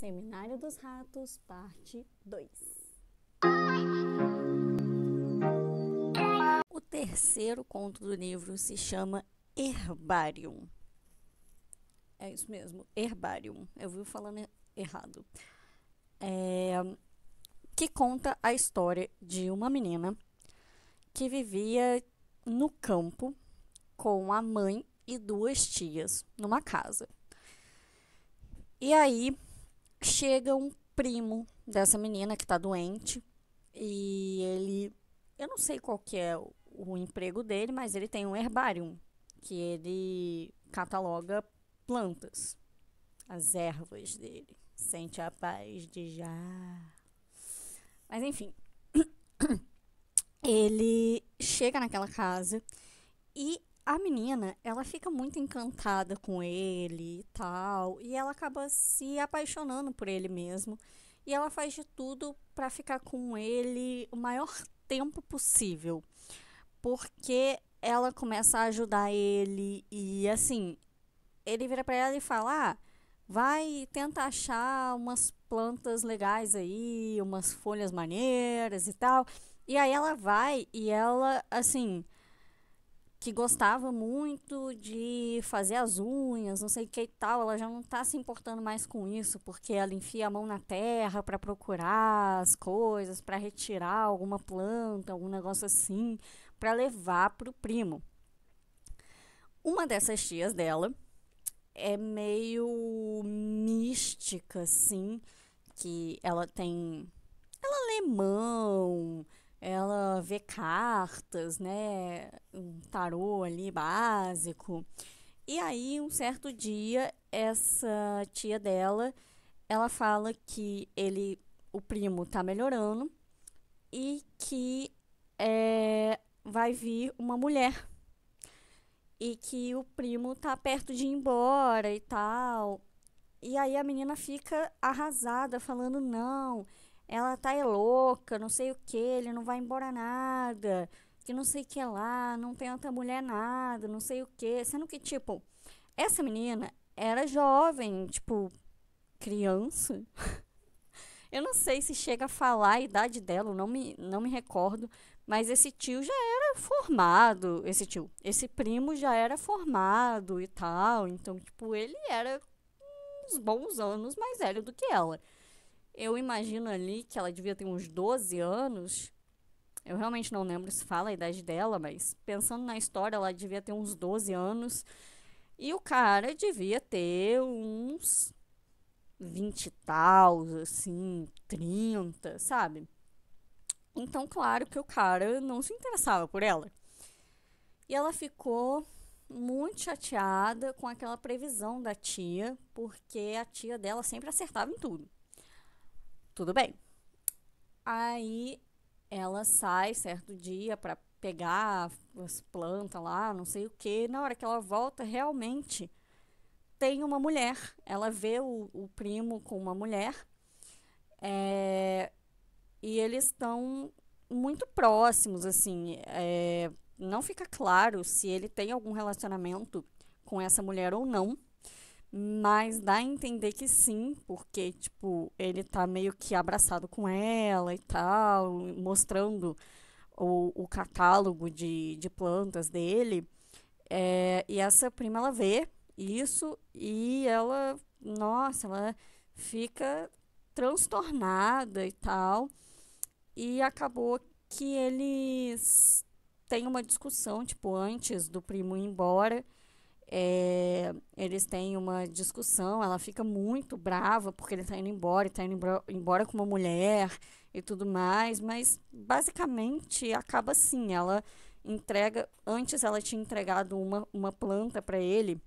Seminário dos Ratos, parte 2. O terceiro conto do livro se chama Herbarium. É isso mesmo, Herbarium. Eu vi falando errado. Que conta a história de uma menina que vivia no campo com a mãe e duas tias numa casa. E aí chega um primo dessa menina que tá doente e eu não sei qual que é o emprego dele, mas ele tem um herbarium, que ele cataloga plantas, as ervas dele. Sente a paz de já. Mas enfim, ele chega naquela casa e a menina, ela fica muito encantada com ele e tal, e ela acaba se apaixonando por ele mesmo, e ela faz de tudo para ficar com ele o maior tempo possível, porque ela começa a ajudar ele e assim, ele vira para ela e fala: vai tentar achar umas plantas legais aí, umas folhas maneiras e tal. E aí ela vai e ela, assim, que gostava muito de fazer as unhas, não sei o que e tal, ela já não tá se importando mais com isso, porque ela enfia a mão na terra para procurar as coisas, para retirar alguma planta, algum negócio assim, para levar pro primo. Uma dessas tias dela é meio mística, assim, que ela tem. Ela lê mão, ela vê cartas, né? Um tarô ali básico. E aí, um certo dia, essa tia dela, ela fala que o primo tá melhorando e que vai vir uma mulher e que o primo tá perto de ir embora e tal. E aí a menina fica arrasada, falando: não, ela tá louca, não sei o que, ele não vai embora nada, que não sei o que lá, não tem outra mulher nada, não sei o que. Sendo que, tipo, essa menina era jovem, tipo, criança. Eu não sei se chega a falar a idade dela, eu não me recordo, mas esse tio já era formado, esse primo já era formado e tal, então, tipo, ele era uns bons anos mais velho do que ela. Eu imagino ali que ela devia ter uns 12 anos. Eu realmente não lembro se fala a idade dela, mas pensando na história, ela devia ter uns 12 anos. E o cara devia ter uns 20 e tal, assim, 30, sabe? Então, claro que o cara não se interessava por ela. E ela ficou muito chateada com aquela previsão da tia, porque a tia dela sempre acertava em tudo. Tudo bem. Aí ela sai certo dia para pegar as plantas lá, não sei o que. Na hora que ela volta, realmente tem uma mulher. Ela vê o primo com uma mulher, é, e eles estão muito próximos, assim. Não fica claro se ele tem algum relacionamento com essa mulher ou não. Mas dá a entender que sim, porque, tipo, ele tá meio que abraçado com ela e tal, mostrando o catálogo de plantas dele. E essa prima, ela vê isso e ela, nossa, ela fica transtornada e tal. E acabou que eles têm uma discussão, tipo, antes do primo ir embora. Eles têm uma discussão, ela fica muito brava porque ele tá indo embora, e tá indo embora com uma mulher e tudo mais, mas basicamente acaba assim, ela entrega, antes ela tinha entregado uma planta para ele,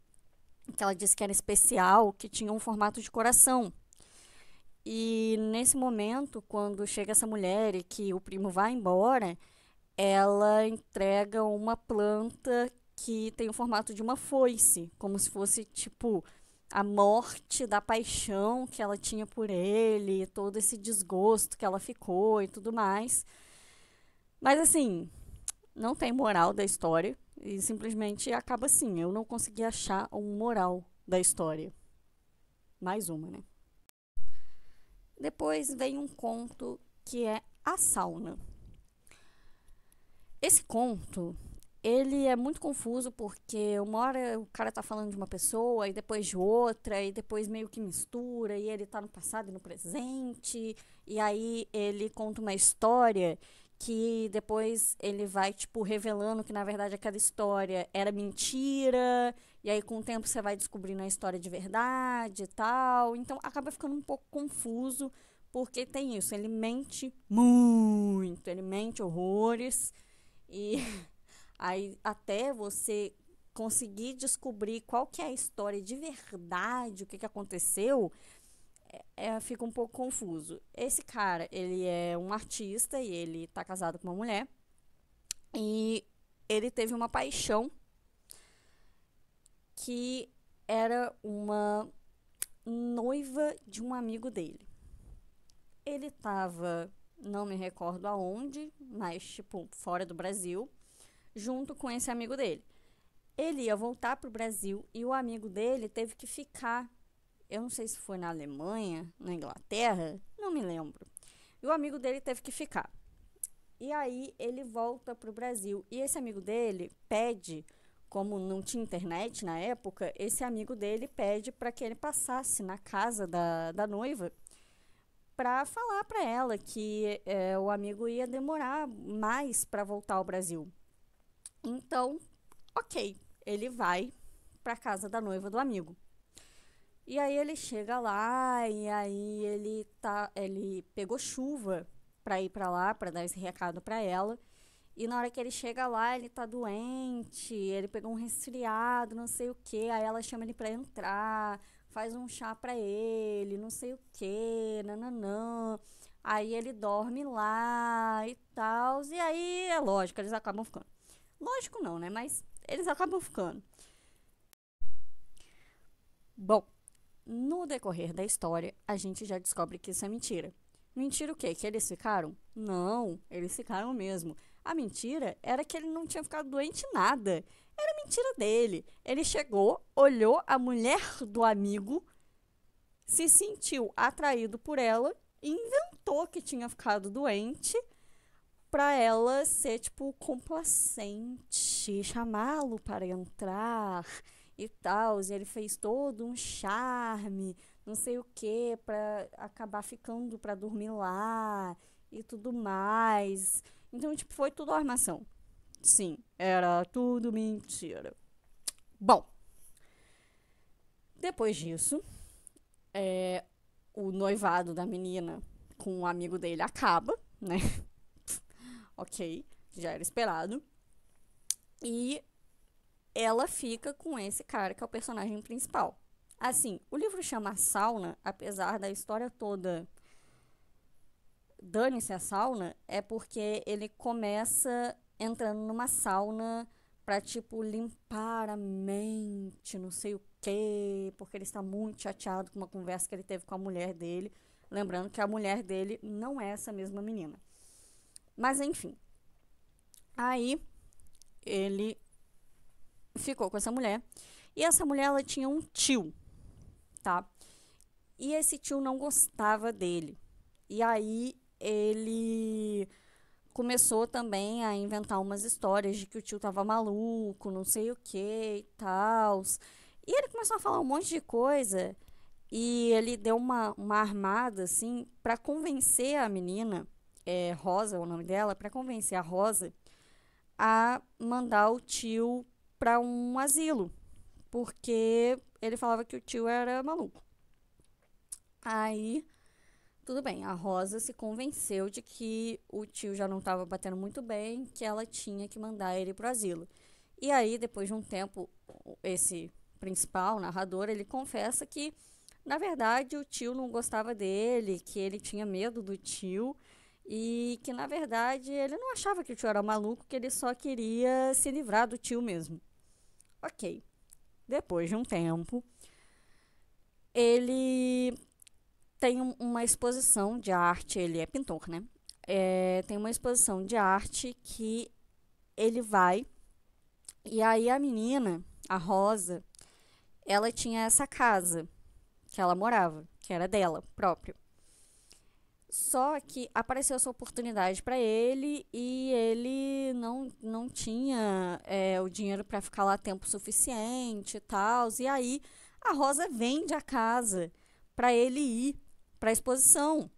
que ela disse que era especial, que tinha um formato de coração. E nesse momento, quando chega essa mulher e que o primo vai embora, ela entrega uma planta que tem o formato de uma foice, como se fosse tipo a morte da paixão que ela tinha por ele, todo esse desgosto que ela ficou e tudo mais. Mas assim, não tem moral da história e simplesmente acaba assim. Eu não consegui achar um moral da história. Mais uma, né? Depois vem um conto que é A Sauna. Esse conto, ele é muito confuso porque uma hora o cara tá falando de uma pessoa e depois de outra e depois meio que mistura e ele tá no passado e no presente e aí ele conta uma história que depois ele vai tipo revelando que na verdade aquela história era mentira e aí com o tempo você vai descobrindo a história de verdade e tal. Então acaba ficando um pouco confuso porque tem isso, ele mente muito, ele mente horrores e aí até você conseguir descobrir qual que é a história de verdade, o que aconteceu, fica um pouco confuso. Esse cara, ele é um artista e ele tá casado com uma mulher e ele teve uma paixão que era uma noiva de um amigo dele. Ele tava, não me recordo aonde, mas tipo fora do Brasil, junto com esse amigo dele. Ele ia voltar pro Brasil e o amigo dele teve que ficar. Eu não sei se foi na Alemanha, na Inglaterra, não me lembro. E o amigo dele teve que ficar. E aí ele volta pro Brasil. E esse amigo dele pede, como não tinha internet na época, esse amigo dele pede para que ele passasse na casa da noiva para falar para ela que o amigo ia demorar mais para voltar ao Brasil. Então, ok, ele vai para casa da noiva do amigo. E aí ele chega lá e aí ele pegou chuva para ir para lá, para dar esse recado para ela. E na hora que ele chega lá, ele tá doente, ele pegou um resfriado, não sei o que. Aí ela chama ele para entrar, faz um chá para ele, não sei o que, nananã. Aí ele dorme lá e tal. E aí é lógico, eles acabam ficando. Lógico não, né? Mas eles acabam ficando. Bom, no decorrer da história, a gente já descobre que isso é mentira. Mentira o quê? Que eles ficaram? Não, eles ficaram mesmo. A mentira era que ele não tinha ficado doente nada. Era mentira dele. Ele chegou, olhou a mulher do amigo, se sentiu atraído por ela e inventou que tinha ficado doente pra ela ser, tipo, complacente, chamá-lo para entrar e tal. E ele fez todo um charme, não sei o que, pra acabar ficando pra dormir lá e tudo mais. Então, tipo, foi tudo armação. Sim, era tudo mentira. Bom, depois disso, o noivado da menina com um amigo dele acaba, né? Ok, já era esperado. E ela fica com esse cara que é o personagem principal. Assim, o livro chama Sauna, apesar da história toda dane-se a sauna, é porque ele começa entrando numa sauna pra, tipo, limpar a mente, não sei o quê, porque ele está muito chateado com uma conversa que ele teve com a mulher dele. Lembrando que a mulher dele não é essa mesma menina. Mas, enfim. Aí, ele ficou com essa mulher. E essa mulher, ela tinha um tio, tá? E esse tio não gostava dele. E aí, ele começou também a inventar umas histórias de que o tio tava maluco, não sei o que e tal. E ele começou a falar um monte de coisa e ele deu uma armada, assim, pra convencer a menina, Rosa é o nome dela, pra convencer a Rosa a mandar o tio pra um asilo, porque ele falava que o tio era maluco. Aí tudo bem, a Rosa se convenceu de que o tio já não estava batendo muito bem, que ela tinha que mandar ele pro asilo. E aí, depois de um tempo, esse principal, narrador, ele confessa que, na verdade, o tio não gostava dele, que ele tinha medo do tio e que, na verdade, ele não achava que o tio era maluco, que ele só queria se livrar do tio mesmo. Ok. Depois de um tempo, ele tem uma exposição de arte, ele é pintor, né? Tem uma exposição de arte que ele vai, e aí a menina, a Rosa, ela tinha essa casa que ela morava, que era dela própria. Só que apareceu essa oportunidade para ele e ele não tinha o dinheiro para ficar lá tempo suficiente e tal. E aí a Rosa vende a casa para ele ir para a exposição.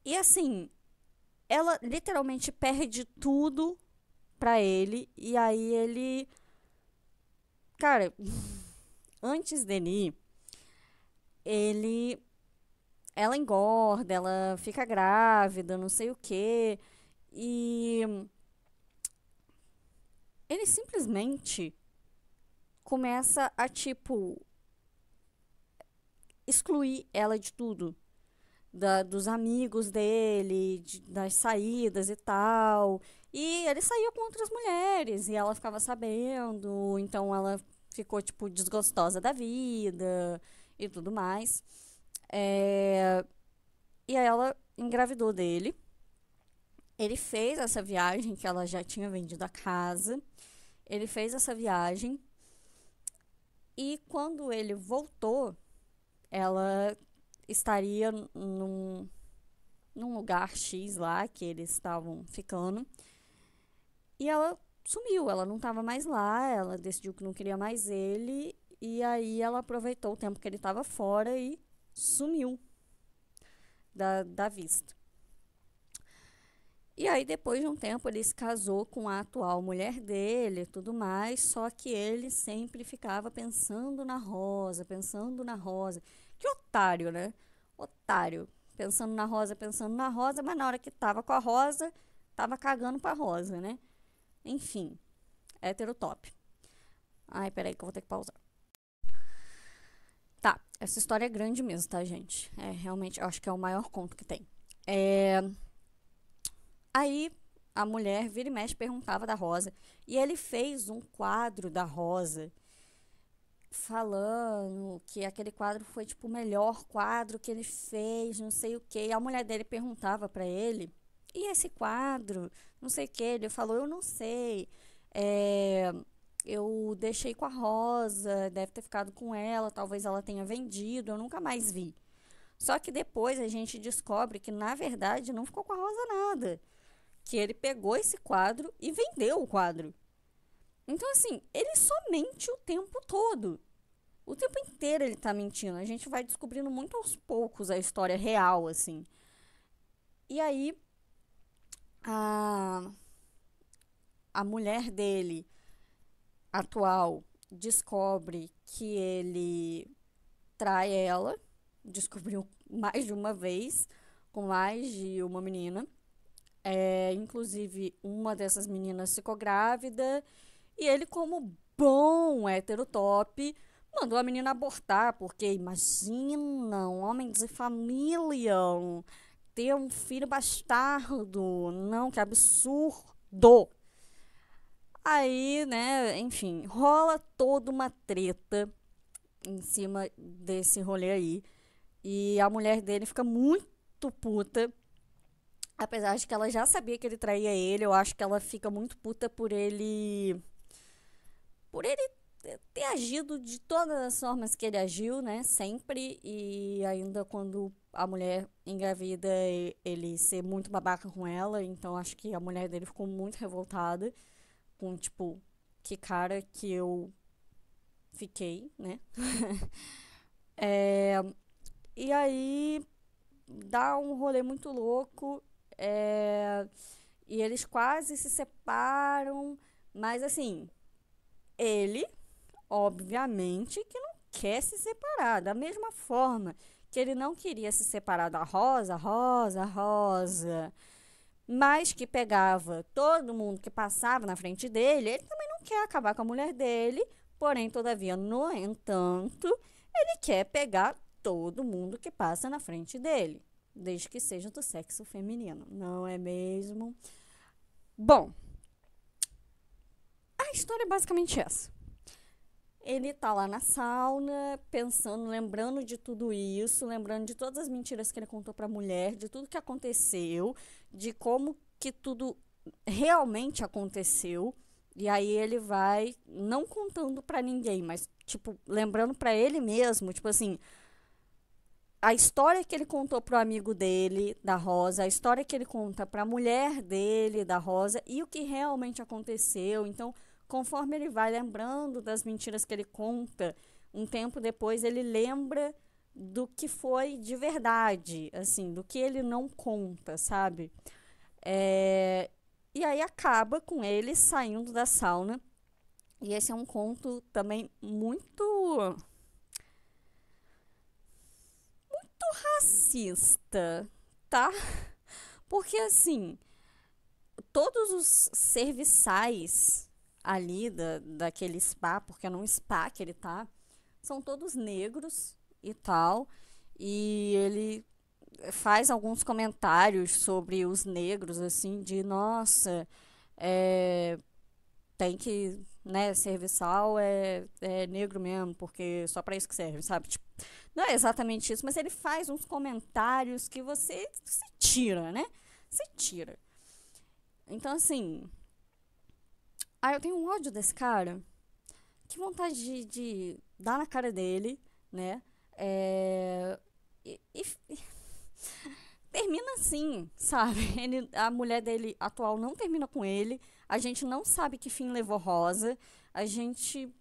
E assim, ela literalmente perde tudo para ele. E aí ele, cara, antes dele ir, ele ela engorda, ela fica grávida, não sei o quê. E ele simplesmente começa a, tipo, excluir ela de tudo. Dos amigos dele, das saídas e tal. E ele saía com outras mulheres e ela ficava sabendo, então ela ficou, tipo, desgostosa da vida e tudo mais. É, E aí ela engravidou dele. Ele fez essa viagem, que ela já tinha vendido a casa. Ele fez essa viagem. E quando ele voltou, ela estaria num lugar X lá que eles estavam ficando. E ela sumiu, ela não estava mais lá. Ela decidiu que não queria mais ele. E aí ela aproveitou o tempo que ele estava fora e sumiu da vista. E aí, depois de um tempo, ele se casou com a atual mulher dele e tudo mais, só que ele sempre ficava pensando na Rosa, pensando na Rosa. Que otário, né? Otário. Pensando na Rosa, mas na hora que tava com a Rosa, tava cagando pra Rosa, né? Enfim, hétero top. Ai, peraí que eu vou ter que pausar. Tá, essa história é grande mesmo, tá, gente? É, realmente, eu acho que é o maior conto que tem. É, Aí a mulher vira e mexe perguntava da Rosa. E ele fez um quadro da Rosa falando que aquele quadro foi tipo o melhor quadro que ele fez, não sei o quê. E a mulher dele perguntava pra ele: "E esse quadro? Não sei o quê". Ele falou: "Eu não sei. É, eu deixei com a Rosa, deve ter ficado com ela, talvez ela tenha vendido, eu nunca mais vi". Só que depois a gente descobre que na verdade não ficou com a Rosa nada, que ele pegou esse quadro e vendeu o quadro. Então, assim, ele só mente o tempo todo. O tempo inteiro ele tá mentindo. A gente vai descobrindo muito aos poucos a história real, assim. E aí, a, a mulher dele, atual, descobre que ele trai ela. Descobriu mais de uma vez, com mais de uma menina. Inclusive, uma dessas meninas ficou grávida. E ele, como bom hétero top, mandou a menina abortar, porque imagina um homem de família ter um filho bastardo. Não, que absurdo. Aí, né, enfim, rola toda uma treta em cima desse rolê aí. E a mulher dele fica muito puta. Apesar de que ela já sabia que ele traía ele, eu acho que ela fica muito puta por ele ter agido de todas as formas que ele agiu, né? Sempre. E ainda quando a mulher engravida, ele ser muito babaca com ela. Então acho que a mulher dele ficou muito revoltada com, tipo, que cara que eu fiquei, né? É, e aí dá um rolê muito louco. é, e eles quase se separam. Mas assim, ele obviamente que não quer se separar. Da mesma forma que ele não queria se separar da Rosa, Rosa, Rosa, mas que pegava todo mundo que passava na frente dele, ele também não quer acabar com a mulher dele, porém, todavia, no entanto, ele quer pegar todo mundo que passa na frente dele, desde que seja do sexo feminino, não é mesmo? Bom, a história é basicamente essa. Ele tá lá na sauna, pensando, lembrando de tudo isso, lembrando de todas as mentiras que ele contou pra mulher, de tudo que aconteceu, de como que tudo realmente aconteceu. E aí ele vai não contando pra ninguém, mas tipo lembrando pra ele mesmo, tipo assim, a história que ele contou pro amigo dele, da Rosa, a história que ele conta pra mulher dele, da Rosa, e o que realmente aconteceu. Então, conforme ele vai lembrando das mentiras que ele conta, um tempo depois ele lembra do que foi de verdade, assim, do que ele não conta, sabe? É, e aí acaba com ele saindo da sauna. E esse é um conto também muito racista, tá? Porque assim, todos os serviçais ali daquele spa, porque é num spa que ele tá, são todos negros e tal. E ele faz alguns comentários sobre os negros, assim, de nossa, é, tem que, né, serviçal é negro mesmo, porque só pra isso que serve, sabe? Tipo, não é exatamente isso, mas ele faz uns comentários que você se tira, né? Se tira. Então, assim, eu tenho um ódio desse cara. Que vontade de dar na cara dele, né? É, e termina assim, sabe? A mulher dele atual não termina com ele. A gente não sabe que fim levou Rosa. A gente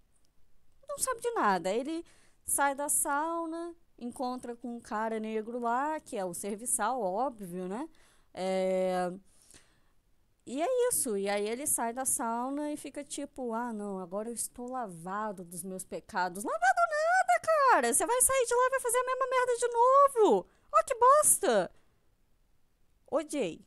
não sabe de nada. Ele sai da sauna, encontra com um cara negro lá, que é o serviçal, óbvio, né? É, e é isso. E aí ele sai da sauna e fica tipo, ah, não, agora eu estou lavado dos meus pecados. Lavado nada, cara! Você vai sair de lá e vai fazer a mesma merda de novo! Ó, que bosta! Odiei.